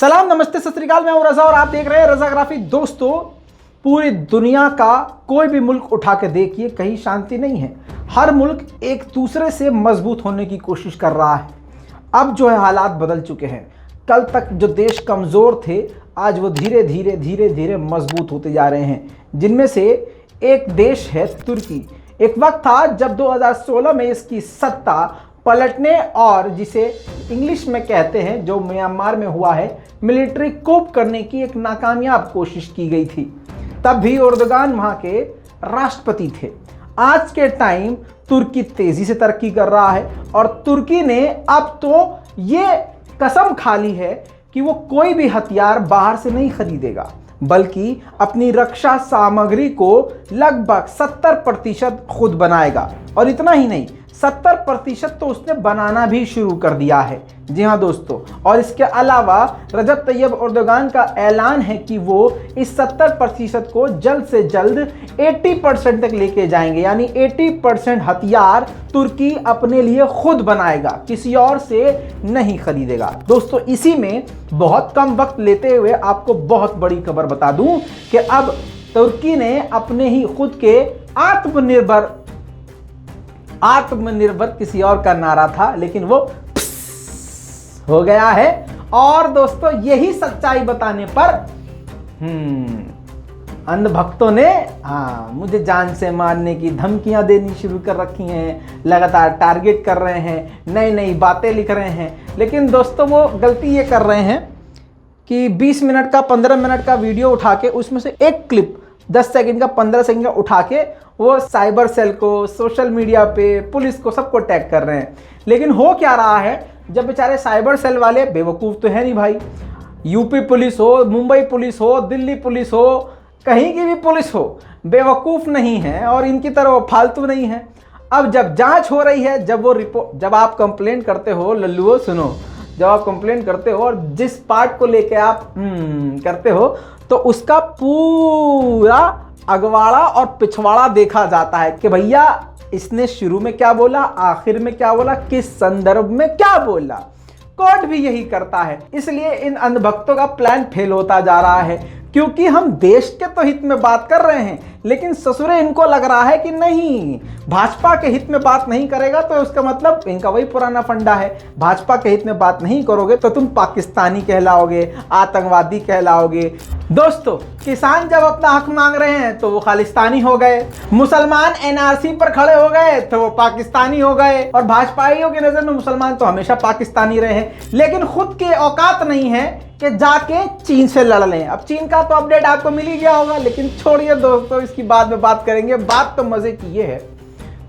सलाम, नमस्ते, सत श्री अकाल। मैं हूं रजा और आप देख रहे हैं रजाग्राफी। दोस्तों, पूरी दुनिया का कोई भी मुल्क उठा के देखिए, कहीं शांति नहीं है। हर मुल्क एक दूसरे से मजबूत होने की कोशिश कर रहा है। अब जो है हालात बदल चुके हैं। कल तक जो देश कमज़ोर थे, आज वो धीरे धीरे मजबूत होते जा रहे हैं। जिनमें से एक देश है तुर्की। एक वक्त था जब 2016 में इसकी सत्ता पलटने और जिसे इंग्लिश में कहते हैं, जो म्यांमार में हुआ है, मिलिट्री कूप करने की एक नाकामयाब कोशिश की गई थी। तब भी एर्दोगान वहाँ के राष्ट्रपति थे। आज के टाइम तुर्की तेज़ी से तरक्की कर रहा है और तुर्की ने अब तो ये कसम खा ली है कि वो कोई भी हथियार बाहर से नहीं खरीदेगा, बल्कि अपनी रक्षा सामग्री को लगभग 70% खुद बनाएगा। और इतना ही नहीं, 70% तो उसने बनाना भी शुरू कर दिया है। जी हाँ दोस्तों, और इसके अलावा रजब तैयब एर्दोगान का ऐलान है कि वो इस 70% को जल्द से जल्द 80% तक लेके जाएंगे। यानी 80% हथियार तुर्की अपने लिए खुद बनाएगा, किसी और से नहीं खरीदेगा। दोस्तों, इसी में बहुत कम वक्त लेते हुए आपको बहुत बड़ी खबर बता दूं कि अब तुर्की ने अपने ही खुद के आत्मनिर्भर किसी और का नारा था, लेकिन वो हो गया है। और दोस्तों, यही सच्चाई बताने पर अंधभक्तों ने मुझे जान से मारने की धमकियां देनी शुरू कर रखी हैं, लगातार टारगेट कर रहे हैं, नई नई बातें लिख रहे हैं। लेकिन दोस्तों, वो गलती ये कर रहे हैं कि 20 मिनट का 15 मिनट का वीडियो उठा के उसमें से एक क्लिप 10 सेकंड का 15 सेकंड का उठा के वो साइबर सेल को, सोशल मीडिया पे, पुलिस को, सबको टैग कर रहे हैं। लेकिन हो क्या रहा है, जब बेचारे साइबर सेल वाले बेवकूफ़ तो है नहीं भाई। यूपी पुलिस हो, मुंबई पुलिस हो, दिल्ली पुलिस हो, कहीं की भी पुलिस हो, बेवकूफ़ नहीं है और इनकी तरह वो फालतू नहीं है। अब जब जांच हो रही है, जब आप कंप्लेंट करते हो, लल्लुओ सुनो, जब आप कंप्लेंट करते हो और जिस पार्ट को लेके आप करते हो, तो उसका पूरा अगवाड़ा और पिछवाड़ा देखा जाता है कि भैया इसने शुरू में क्या बोला, आखिर में क्या बोला, किस संदर्भ में क्या बोला। कोर्ट भी यही करता है। इसलिए इन अंधभक्तों का प्लान फेल होता जा रहा है, क्योंकि हम देश के तो हित में बात कर रहे हैं, लेकिन ससुरे इनको लग रहा है कि नहीं, भाजपा के हित में बात नहीं करेगा तो उसका मतलब इनका वही पुराना फंडा है, भाजपा के हित में बात नहीं करोगे तो तुम पाकिस्तानी कहलाओगे, आतंकवादी कहलाओगे। दोस्तों, किसान जब अपना हक मांग रहे हैं तो वो खालिस्तानी हो गए, मुसलमान एनआरसी पर खड़े हो गए तो वो पाकिस्तानी हो गए, और भाजपाइयों की नजर में मुसलमान तो हमेशा पाकिस्तानी रहे हैं। लेकिन खुद की औकात नहीं है कि जाके चीन से लड़ लें। अब चीन का तो अपडेट आपको मिल ही गया होगा, लेकिन छोड़िए दोस्तों, इसकी बाद में बात करेंगे। बात तो मजे की ये है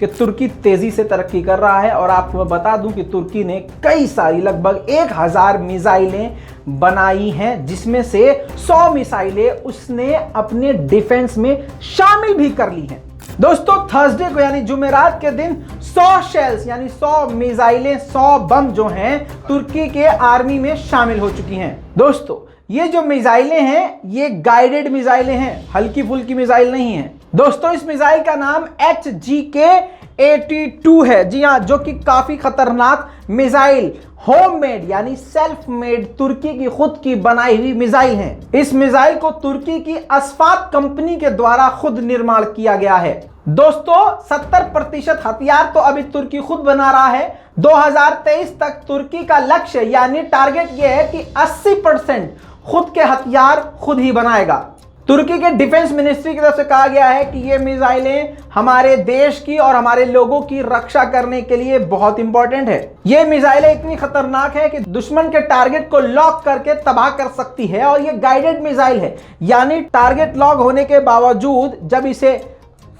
कि तुर्की तेजी से तरक्की कर रहा है और आपको मैं बता दूं कि तुर्की ने कई सारी, लगभग 1000 मिसाइलें बनाई हैं, जिसमें से 100 मिसाइलें उसने अपने डिफेंस में शामिल भी कर ली हैं। दोस्तों, थर्सडे को यानी जुमेरात के दिन 100 शेल्स यानी 100 मिसाइलें, 100 बम जो हैं तुर्की के आर्मी में शामिल हो चुकी हैं। दोस्तों, ये जो मिसाइलें हैं ये गाइडेड मिसाइलें हैं, हल्की फुल्की मिसाइल नहीं है। दोस्तों, इस मिसाइल का नाम HGK-82 है। जी हाँ, जो कि काफी खतरनाक मिसाइल, होममेड यानी सेल्फ मेड, तुर्की की खुद की बनाई हुई मिसाइल है। इस मिसाइल को तुर्की की अस्फात कंपनी के द्वारा खुद निर्माण किया गया है। दोस्तों, 70% हथियार तो अभी तुर्की खुद बना रहा है। 2023 तक तुर्की का लक्ष्य यानी टारगेट यह है कि 80% खुद के हथियार खुद ही बनाएगा। तुर्की के डिफेंस मिनिस्ट्री की तरफ से कहा गया है कि ये मिसाइलें हमारे देश की और हमारे लोगों की रक्षा करने के लिए बहुत इंपॉर्टेंट है। ये मिसाइलें इतनी खतरनाक है कि दुश्मन के टारगेट को लॉक करके तबाह कर सकती है, और ये गाइडेड मिसाइल है, यानी टारगेट लॉक होने के बावजूद जब इसे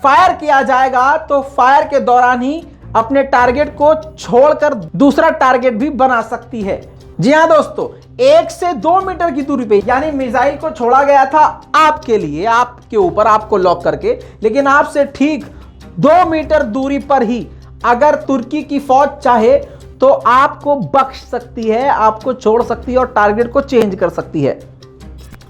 फायर किया जाएगा तो फायर के दौरान ही अपने टारगेट को छोड़कर दूसरा टारगेट भी बना सकती है। जी हाँ दोस्तों, 1 से 2 मीटर की दूरी पे, यानी मिसाइल को छोड़ा गया था आपके लिए, आपके ऊपर, आपको लॉक करके, लेकिन आपसे ठीक 2 मीटर दूरी पर ही अगर तुर्की की फौज चाहे तो आपको बख्श सकती है, आपको छोड़ सकती है और टारगेट को चेंज कर सकती है।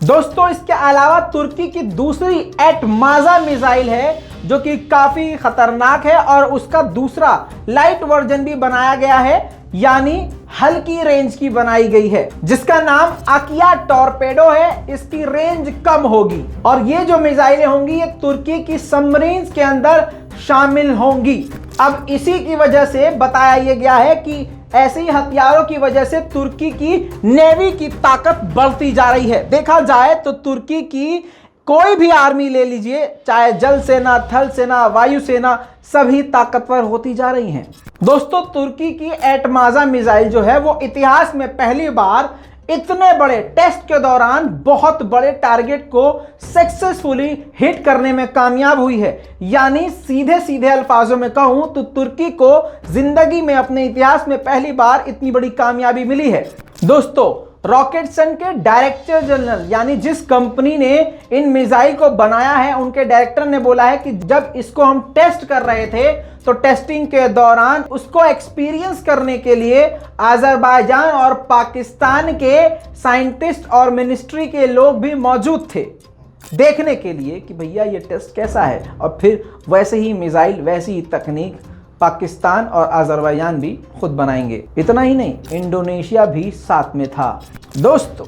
दोस्तों, इसके अलावा तुर्की की दूसरी एटमाजा मिसाइल है जो कि काफी खतरनाक है और उसका दूसरा लाइट वर्जन भी बनाया गया है, यानी हल्की रेंज की बनाई गई है जिसका नाम आकिया टॉर्पेडो है। इसकी रेंज कम होगी और ये जो मिसाइलें होंगी ये तुर्की की सबमरीन्स के अंदर शामिल होंगी। अब इसी की वजह से बताया यह गया है कि ऐसे ही हथियारों की वजह से तुर्की की नेवी की ताकत बढ़ती जा रही है। देखा जाए तो तुर्की की कोई भी आर्मी ले लीजिए, चाहे जल सेना, थल सेना, वायु सेना, सभी ताकतवर होती जा रही हैं। दोस्तों, तुर्की की एटमाजा मिसाइल जो है वो इतिहास में पहली बार इतने बड़े टेस्ट के दौरान बहुत बड़े टारगेट को सक्सेसफुली हिट करने में कामयाब हुई है। यानी सीधे सीधे अल्फाजों में कहूं तो तुर्की को जिंदगी में अपने इतिहास में पहली बार इतनी बड़ी कामयाबी मिली है। दोस्तों, रॉकेटसन के डायरेक्टर जनरल यानी जिस कंपनी ने इन मिसाइल को बनाया है उनके डायरेक्टर ने बोला है कि जब इसको हम टेस्ट कर रहे थे तो टेस्टिंग के दौरान उसको एक्सपीरियंस करने के लिए अजरबैजान और पाकिस्तान के साइंटिस्ट और मिनिस्ट्री के लोग भी मौजूद थे देखने के लिए कि भैया ये टेस्ट कैसा है। और फिर वैसे ही मिसाइल, वैसी ही तकनीक पाकिस्तान और अजरबैजान भी खुद बनाएंगे। इतना ही नहीं, इंडोनेशिया भी साथ में था। दोस्तों,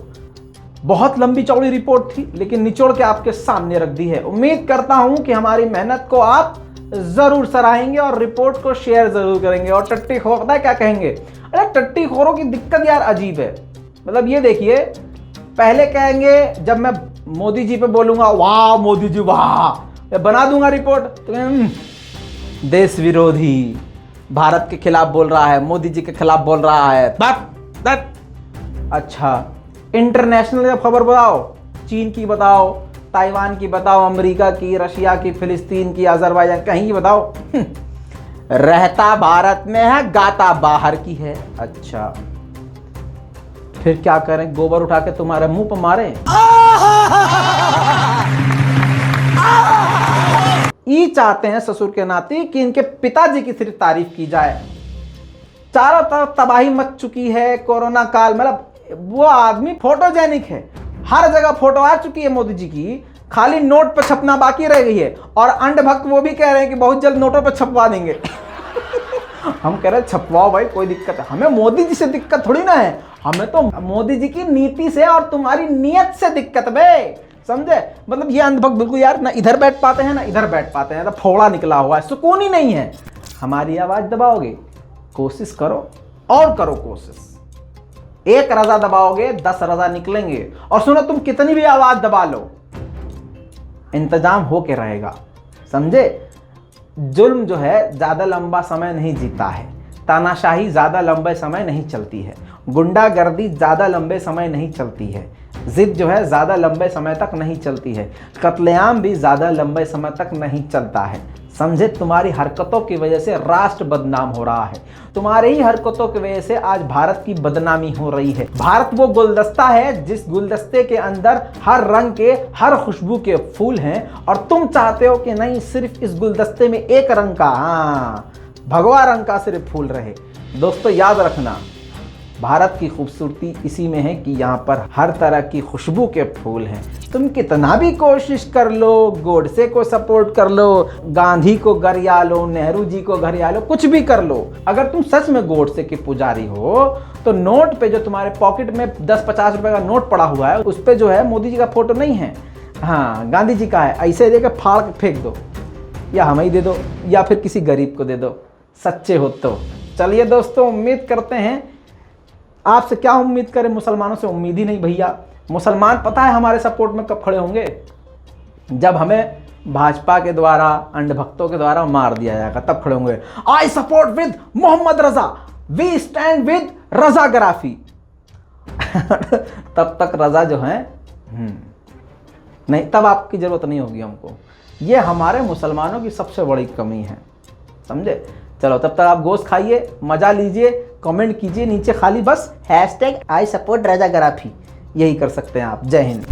बहुत लंबी चौड़ी रिपोर्ट थी लेकिन निचोड़ के आपके सामने रख दी है। उम्मीद करता हूं कि हमारी मेहनत को आप जरूर सराहेंगे और रिपोर्ट को शेयर जरूर करेंगे। और टट्टी खोर पता है क्या कहेंगे? अरे टट्टी खोरों की दिक्कत यार अजीब है। मतलब ये देखिए, पहले कहेंगे जब मैं मोदी जी पे बोलूंगा वाह मोदी जी वाह, मैं बना दूंगा रिपोर्ट, तो देश विरोधी, भारत के खिलाफ बोल रहा है, मोदी जी के खिलाफ बोल रहा है। अच्छा, इंटरनेशनल खबर बताओ, चीन की बताओ, ताइवान की बताओ, अमेरिका की, रशिया की, फिलिस्तीन की, अजरबैजान, कहीं की बताओ। रहता भारत में है, गाता बाहर की है। अच्छा, फिर क्या करें? गोबर उठा के तुम्हारे मुंह पर मारे? ये चाहते हैं ससुर के नाते कि इनके पिताजी की सिर्फ तारीफ की जाए। चारों तरफ तबाही मच चुकी है कोरोना काल। मतलब वो आदमी फोटोजेनिक है, हर जगह फोटो आ चुकी है मोदी जी की, खाली नोट पर छपना बाकी रह गई है। और अंधभक्त वो भी कह रहे हैं कि बहुत जल्द नोटों पर छपवा देंगे। हम कह रहे हैं छपवाओ भाई, कोई दिक्कत है? हमें मोदी जी से दिक्कत थोड़ी ना है, हमें तो मोदी जी की नीति से और तुम्हारी नीयत से दिक्कत बे, समझे? मतलब ये अंधभक्त बिल्कुल यार ना इधर बैठ पाते हैं ना इधर बैठ पाते हैं, तो फोड़ा निकला हुआ है, सुकून ही नहीं है। हमारी आवाज दबाओगे? कोशिश करो और करो कोशिश। एक रजा दबाओगे 10 रजा निकलेंगे। और सुनो, तुम कितनी भी आवाज दबा लो, इंतजाम होके रहेगा, समझे? जुल्म जो है ज्यादा लंबा समय नहीं जीता है, तानाशाही ज्यादा लंबे समय नहीं चलती है, गुंडागर्दी ज्यादा लंबे समय नहीं चलती है, जिद जो है ज्यादा लंबे समय तक नहीं चलती है, कत्लेआम भी ज्यादा लंबे समय तक नहीं चलता है। समझे? तुम्हारी हरकतों की वजह से राष्ट्र बदनाम हो रहा है, तुम्हारे ही हरकतों की वजह से आज भारत की बदनामी हो रही है। भारत वो गुलदस्ता है जिस गुलदस्ते के अंदर हर रंग के, हर खुशबू के फूल हैं, और तुम चाहते हो कि नहीं, सिर्फ इस गुलदस्ते में एक रंग का, हाँ, भगवा रंग का सिर्फ फूल रहे। दोस्तों, याद रखना, भारत की खूबसूरती इसी में है कि यहाँ पर हर तरह की खुशबू के फूल हैं। तुम कितना भी कोशिश कर लो, गोडसे को सपोर्ट कर लो, गांधी को गरिया लो, नेहरू जी को गरिया लो, कुछ भी कर लो, अगर तुम सच में गोडसे के पुजारी हो तो नोट पे जो तुम्हारे पॉकेट में 10-50 रुपए का नोट पड़ा हुआ है उस पे जो है मोदी जी का फोटो नहीं है, हाँ गांधी जी का है, ऐसे देकर फाड़ के फेंक दो, या हमें ही दे दो या फिर किसी गरीब को दे दो, सच्चे हो तो। चलिए दोस्तों, उम्मीद करते हैं, आपसे क्या उम्मीद करें, मुसलमानों से उम्मीद ही नहीं भैया। मुसलमान पता है हमारे सपोर्ट में कब खड़े होंगे? जब हमें भाजपा के द्वारा, अंधभक्तों के द्वारा मार दिया जाएगा, तब खड़े होंगे। I support with Mohammad Raza, we stand with Raza गराफी। तब तक रजा जो है नहीं, तब आपकी जरूरत नहीं होगी हमको। ये हमारे मुसलमानों की सबसे बड़ी कमी है, समझे? चलो, तब तक आप गोश्त खाइए, मजा लीजिए, कमेंट कीजिए नीचे खाली बस #I support रजा गराफी, यही कर सकते हैं आप। जय हिंद।